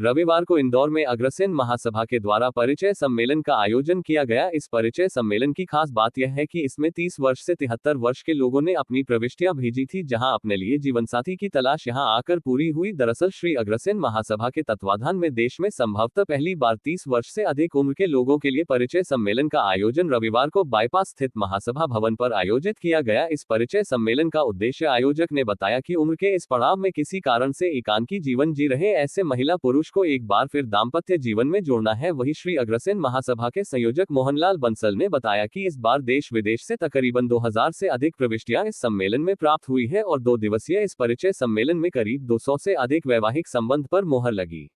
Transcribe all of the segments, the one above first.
रविवार को इंदौर में अग्रसेन महासभा के द्वारा परिचय सम्मेलन का आयोजन किया गया। इस परिचय सम्मेलन की खास बात यह है कि इसमें 30 वर्ष से 73 वर्ष के लोगों ने अपनी प्रविष्टियां भेजी थी, जहां अपने लिए जीवनसाथी की तलाश यहां आकर पूरी हुई। दरअसल श्री अग्रसेन महासभा के तत्वाधान में देश में संभवतः पहली बार 30 वर्ष से अधिक उम्र के लोगों के लिए परिचय सम्मेलन का आयोजन रविवार को बाईपास स्थित महासभा भवन पर आयोजित किया गया। इस परिचय सम्मेलन का उद्देश्य आयोजक ने बताया कि उम्र के इस पड़ाव में किसी कारण से एकांकी जीवन जी रहे ऐसे महिला पुरुष को एक बार फिर दाम्पत्य जीवन में जोड़ना है। वहीं श्री अग्रसेन महासभा के संयोजक मोहनलाल बंसल ने बताया कि इस बार देश विदेश से तकरीबन 2000 से अधिक प्रविष्टियां इस सम्मेलन में प्राप्त हुई है और 2 दिवसीय इस परिचय सम्मेलन में करीब 200 से अधिक वैवाहिक संबंध पर मोहर लगी।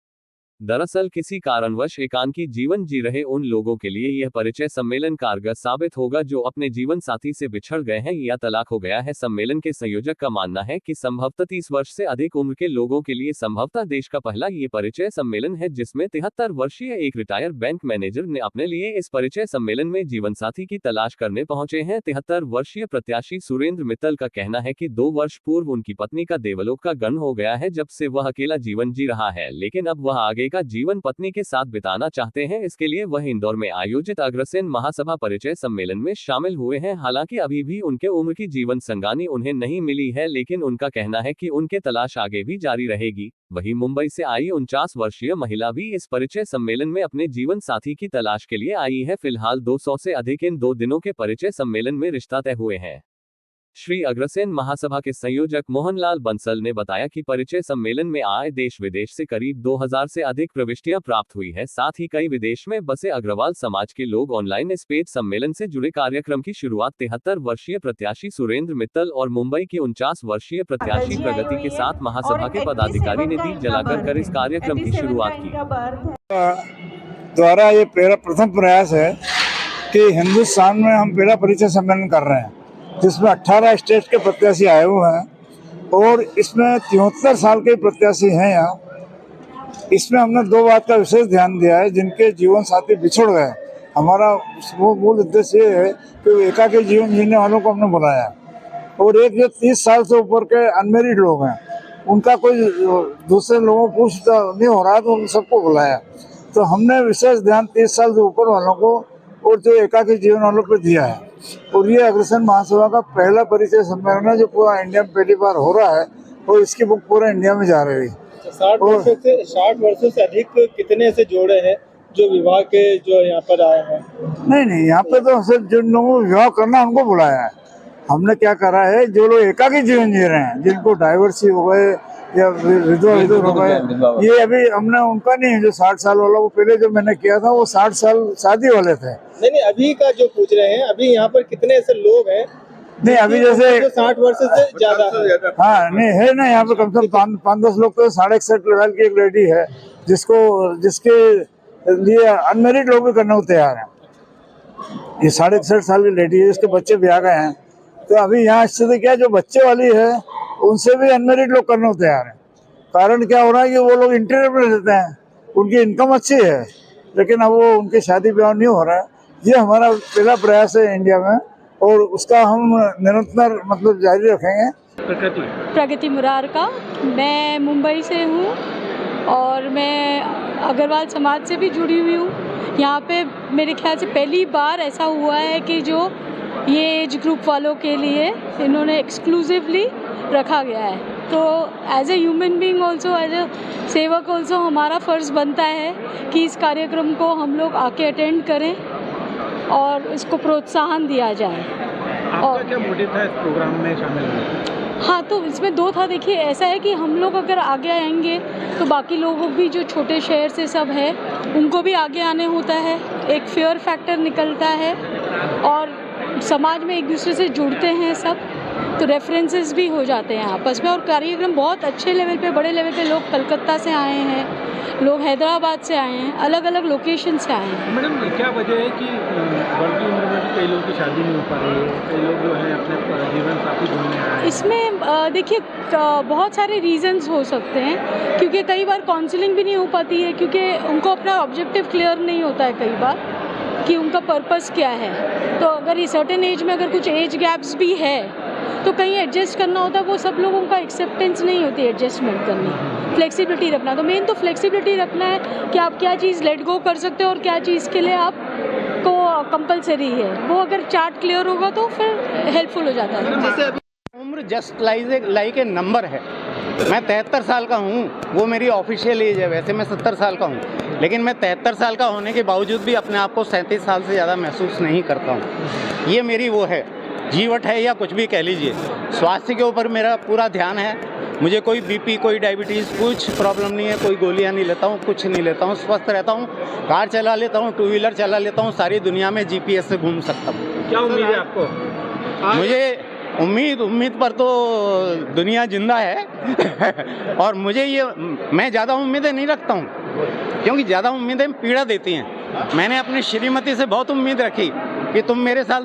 दरअसल किसी कारणवश एकांकी जीवन जी रहे उन लोगों के लिए यह परिचय सम्मेलन कारगर साबित होगा जो अपने जीवन साथी से बिछड़ गए हैं या तलाक हो गया है। सम्मेलन के संयोजक का मानना है कि संभवतः 30 वर्ष से अधिक उम्र के लोगों के लिए संभवतः देश का पहला ये परिचय सम्मेलन है, जिसमें 73 वर्षीय एक रिटायर बैंक मैनेजर ने अपने लिए इस परिचय सम्मेलन में जीवन साथी की तलाश करने पहुंचे हैं। 73 वर्षीय प्रत्याशी सुरेंद्र मित्तल का कहना है कि 2 वर्ष पूर्व उनकी पत्नी का देवलोक का गमन हो गया है, जब से वह अकेला जीवन जी रहा है, लेकिन अब वह आगे का जीवन पत्नी के साथ बिताना चाहते हैं। इसके लिए वह इंदौर में आयोजित अग्रसेन महासभा परिचय सम्मेलन में शामिल हुए हैं। हालांकि अभी भी उनके उम्र की जीवन संगानी उन्हें नहीं मिली है, लेकिन उनका कहना है कि उनके तलाश आगे भी जारी रहेगी। वहीं मुंबई से आई 49 वर्षीय महिला भी इस परिचय सम्मेलन में अपने जीवन साथी की तलाश के लिए आई है। फिलहाल 200 से अधिक इन 2 दिनों के परिचय सम्मेलन में रिश्ता तय हुए हैं। श्री अग्रसेन महासभा के संयोजक मोहनलाल बंसल ने बताया कि परिचय सम्मेलन में आए देश विदेश से करीब 2000 से अधिक प्रविष्टियां प्राप्त हुई है। साथ ही कई विदेश में बसे अग्रवाल समाज के लोग ऑनलाइन इस पेज सम्मेलन से जुड़े। कार्यक्रम की शुरुआत 73 वर्षीय प्रत्याशी सुरेंद्र मित्तल और मुंबई की 49 वर्षीय प्रत्याशी प्रगति के साथ महासभा के पदाधिकारी ने दीप जलाकर कर इस कार्यक्रम की शुरुआत की। द्वारा ये प्रथम प्रयास है कि हिंदुस्तान में हम पहला परिचय सम्मेलन कर रहे हैं, जिसमें 18 स्टेट के प्रत्याशी आए हुए हैं और इसमें 73 साल के प्रत्याशी हैं यहाँ। इसमें हमने 2 बात का विशेष ध्यान दिया है। जिनके जीवन साथी बिछड़ गए, हमारा वो मूल उद्देश्य ये है कि एकाकी जीवन जीने वालों को हमने बुलाया है। और एक जो 30 साल से ऊपर के अनमेरिड लोग हैं, उनका कोई दूसरे लोगों को पूछता नहीं हो रहा, तो उन सबको बुलाया। तो हमने विशेष ध्यान 30 साल से ऊपर वालों को और जो एकाकी जीवन वालों पर दिया है। और ये अग्रसेन महासभा का पहला परिचय सम्मेलन है जो पूरा इंडिया में पहली बार हो रहा है और इसकी बुक पूरा इंडिया में जा रही है। 60 वर्षों से अधिक कितने से जोड़े हैं जो विवाह के जो यहाँ पर आए हैं? नहीं, यहाँ पे तो सिर्फ जिन लोगों को विवाह करना उनको बुलाया है। हमने क्या करा है, जो लोग एकाकी जीवन जी रहे हैं, जिनको डाइवर्सी हो गए या विधवा हो गए, ये अभी हमने उनका नहीं है। जो 60 साल वाला, वो पहले जो मैंने किया था वो 60 साल शादी वाले थे। नहीं, अभी का जो पूछ रहे हैं, अभी यहाँ पर कितने ऐसे लोग हैं? नहीं, अभी जैसे 60 वर्ष से ज्यादा। हाँ, नहीं है ना, यहाँ पे कम से कम 5-10 लोग तो 61.5 लेवल की एक लेडी है जिसके लिए अनमेरिड लोग भी करने को तैयार है। ये 61.5 साल की लेडी है, इसके बच्चे भी आ गए हैं। तो अभी यहाँ स्थिति क्या है, जो बच्चे वाली है उनसे भी अनमेरिड लोग करने को तैयार है। कारण क्या हो रहा है कि वो लोग इंटीरियर में रहते हैं, उनकी इनकम अच्छी है, लेकिन अब वो उनकी शादी ब्याह नहीं हो रहा है। ये हमारा पहला प्रयास है इंडिया में और उसका हम निरंतर मतलब जारी रखेंगे। प्रगति मुरार का, मैं मुंबई से हूँ और मैं अग्रवाल समाज से भी जुड़ी हुई हूँ। यहाँ पे मेरे ख्याल से पहली बार ऐसा हुआ है कि जो ये एज ग्रुप वालों के लिए इन्होंने एक्सक्लूसिवली रखा गया है। तो as a human being also, as a sevak also, हमारा फ़र्ज़ बनता है कि इस कार्यक्रम को हम लोग आके अटेंड करें और इसको प्रोत्साहन दिया जाए। आपका क्या मोटिव था इस प्रोग्राम में शामिल होने? हाँ, तो इसमें 2 था। देखिए, ऐसा है कि हम लोग अगर आगे आएंगे तो बाकी लोगों भी जो छोटे शहर से सब है उनको भी आगे आने होता है, एक फेयर फैक्टर निकलता है और समाज में एक दूसरे से जुड़ते हैं सब, तो रेफरेंसेस भी हो जाते हैं आपस में। और कार्यक्रम बहुत अच्छे लेवल पे, बड़े लेवल पे लोग कलकत्ता से आए हैं, लोग हैदराबाद से आए हैं, अलग अलग लोकेशन से आए हैं। मैडम, क्या वजह है कि बढ़ती उम्र में कई लोगों की शादी नहीं हो पा रही है, कई लोग जो है अपने जीवन साथी ढूंढने आए हैं? इसमें देखिए बहुत सारे रीजंस हो सकते हैं, क्योंकि कई बार काउंसलिंग भी नहीं हो पाती है, क्योंकि उनको अपना ऑब्जेक्टिव क्लियर नहीं होता है कई बार कि उनका पर्पस क्या है। तो अगर ये सर्टेन एज में अगर कुछ एज गैप्स भी है तो कहीं एडजस्ट करना होता है, वो सब लोगों का एक्सेप्टेंस नहीं होती एडजस्टमेंट करनी। फ्लेक्सिबिलिटी रखना। तो मेन तो फ्लेक्सिबिलिटी रखना है कि आप क्या चीज़ लेट गो कर सकते हो और क्या चीज़ के लिए आप को कंपलसरी है। वो अगर चार्ट क्लियर होगा तो फिर हेल्पफुल हो जाता है। जैसे उम्र जस्ट लाइक ए नंबर है। मैं 73 साल का हूँ, वो मेरी ऑफिशियल एज है, वैसे मैं 70 साल का हूँ, लेकिन मैं 73 साल का होने के बावजूद भी अपने आप को 37 साल से ज़्यादा महसूस नहीं करता हूँ। ये मेरी वो है, जीवट है या कुछ भी कह लीजिए। स्वास्थ्य के ऊपर मेरा पूरा ध्यान है। मुझे कोई बीपी, कोई डायबिटीज़, कुछ प्रॉब्लम नहीं है, कोई गोलियां नहीं लेता हूँ, कुछ नहीं लेता हूँ, स्वस्थ रहता हूँ। कार चला लेता हूँ, टू व्हीलर चला लेता हूँ, सारी दुनिया में जीपीएस से घूम सकता हूँ। क्या उम्मीद है आपको? मुझे उम्मीद पर तो दुनिया जिंदा है और मुझे ये, मैं ज़्यादा उम्मीदें नहीं रखता हूँ, क्योंकि ज़्यादा उम्मीदें पीड़ा देती हैं। मैंने अपनी श्रीमती से बहुत उम्मीद रखी कि तुम मेरे से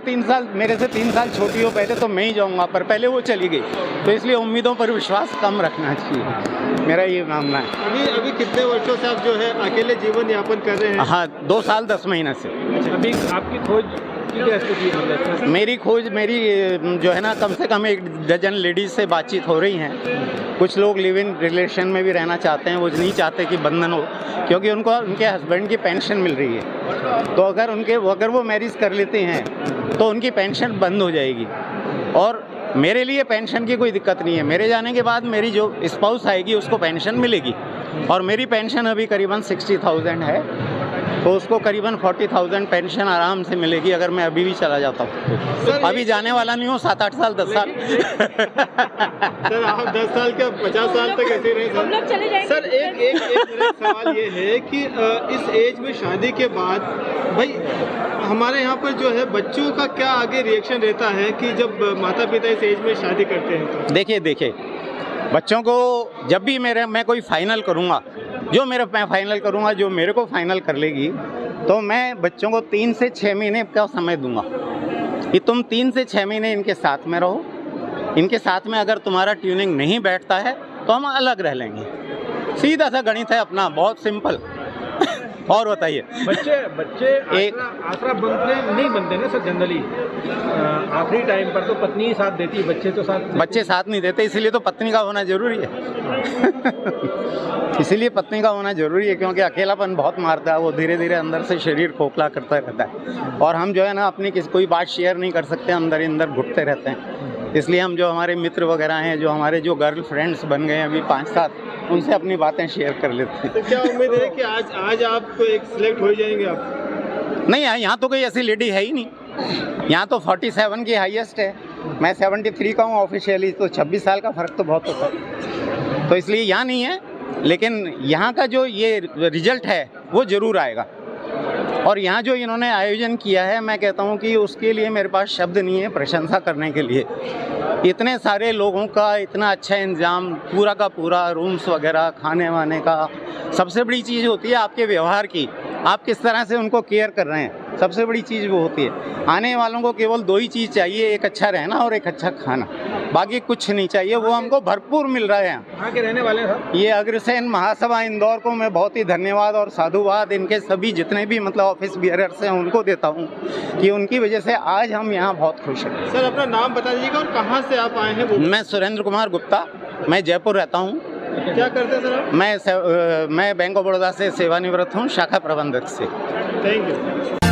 3 साल छोटी हो, पहले तो मैं ही जाऊंगा, पर पहले वो चली गई। तो इसलिए उम्मीदों पर विश्वास कम रखना चाहिए, मेरा ये मानना है। अभी कितने वर्षों से आप जो है अकेले जीवन यापन कर रहे हैं? हाँ, 2 साल 10 महीने से। अभी आपकी खोज की क्या स्थिति है? मेरी खोज जो है ना, कम से कम 1 डजन लेडीज से बातचीत हो रही हैं। कुछ लोग लिव इन रिलेशन में भी रहना चाहते हैं, वो नहीं चाहते कि बंधन हो, क्योंकि उनको उनके हस्बैंड की पेंशन मिल रही है। तो अगर वो मैरिज कर लेते हैं तो उनकी पेंशन बंद हो जाएगी। और मेरे लिए पेंशन की कोई दिक्कत नहीं है। मेरे जाने के बाद मेरी जो स्पाउस आएगी उसको पेंशन मिलेगी, और मेरी पेंशन अभी करीबन 60,000 है, तो उसको करीबन 40,000 पेंशन आराम से मिलेगी अगर मैं अभी भी चला जाता हूँ। तो अभी जाने वाला नहीं हूँ, 7-8 साल 10 साल। सर आप 10 साल क्या 50 साल तक ऐसे रहे हम लोग चले जाएंगे। सर एक मेरा सवाल ये है कि इस एज में शादी के बाद भाई हमारे यहाँ पर जो है बच्चों का क्या आगे रिएक्शन रहता है कि जब माता पिता इस एज में शादी करते हैं तो? देखिए बच्चों को जब भी मैं कोई फाइनल करूँगा, मैं फाइनल करूँगा, जो मेरे को फाइनल कर लेगी, तो मैं बच्चों को 3 से 6 महीने का समय दूंगा कि तुम 3 से 6 महीने इनके साथ में रहो। इनके साथ में अगर तुम्हारा ट्यूनिंग नहीं बैठता है तो हम अलग रह लेंगे। सीधा सा गणित है अपना, बहुत सिंपल। और बताइए, बच्चे आसरा नहीं बनते ना सर जनरली। आखिरी टाइम पर तो पत्नी साथ देती है, बच्चे साथ नहीं देते, इसीलिए तो पत्नी का होना जरूरी है। इसीलिए पत्नी का होना जरूरी है, क्योंकि अकेलापन बहुत मारता है। वो धीरे धीरे अंदर से शरीर खोखला करता रहता है, और हम जो है ना अपनी कोई बात शेयर नहीं कर सकते, अंदर घुटते रहते हैं। इसलिए हम जो हमारे मित्र वगैरह हैं, जो हमारे गर्ल फ्रेंड्स बन गए हैं अभी 5-7, उनसे अपनी बातें शेयर कर लेते हैं। तो क्या उम्मीद है कि आज आप एक सिलेक्ट हो जाएंगे आप? नहीं, यहाँ तो कोई ऐसी लेडी है ही नहीं। यहाँ तो 47 की हाईएस्ट है, मैं 73 का हूँ ऑफिशियली, तो 26 साल का फ़र्क तो बहुत होता है। तो इसलिए यहाँ नहीं है, लेकिन यहाँ का जो ये रिजल्ट है वो ज़रूर आएगा। और यहाँ जो इन्होंने आयोजन किया है, मैं कहता हूँ कि उसके लिए मेरे पास शब्द नहीं है प्रशंसा करने के लिए। इतने सारे लोगों का इतना अच्छा इंतजाम, पूरा का पूरा रूम्स वगैरह, खाने वाने का। सबसे बड़ी चीज़ होती है आपके व्यवहार की, आप किस तरह से उनको केयर कर रहे हैं, सबसे बड़ी चीज़ वो होती है। आने वालों को केवल 2 ही चीज़ चाहिए, एक अच्छा रहना और एक अच्छा खाना, बाकी कुछ नहीं चाहिए। वो हमको भरपूर मिल रहा है। यहाँ के रहने वाले हैं ये अग्रसेन महासभा इंदौर को मैं बहुत ही धन्यवाद और साधुवाद इनके सभी जितने भी मतलब ऑफिस बियरर्स हैं उनको देता हूँ कि उनकी वजह से आज हम यहाँ बहुत खुश हैं। सर अपना नाम बता दीजिएगा और कहाँ से आप आए हैं? मैं सुरेंद्र कुमार गुप्ता, मैं जयपुर रहता हूँ। क्या करते हैं सर आप? मैं बैंक ऑफ बड़ौदा से सेवानिवृत्त हूँ, शाखा प्रबंधक से। Thank you.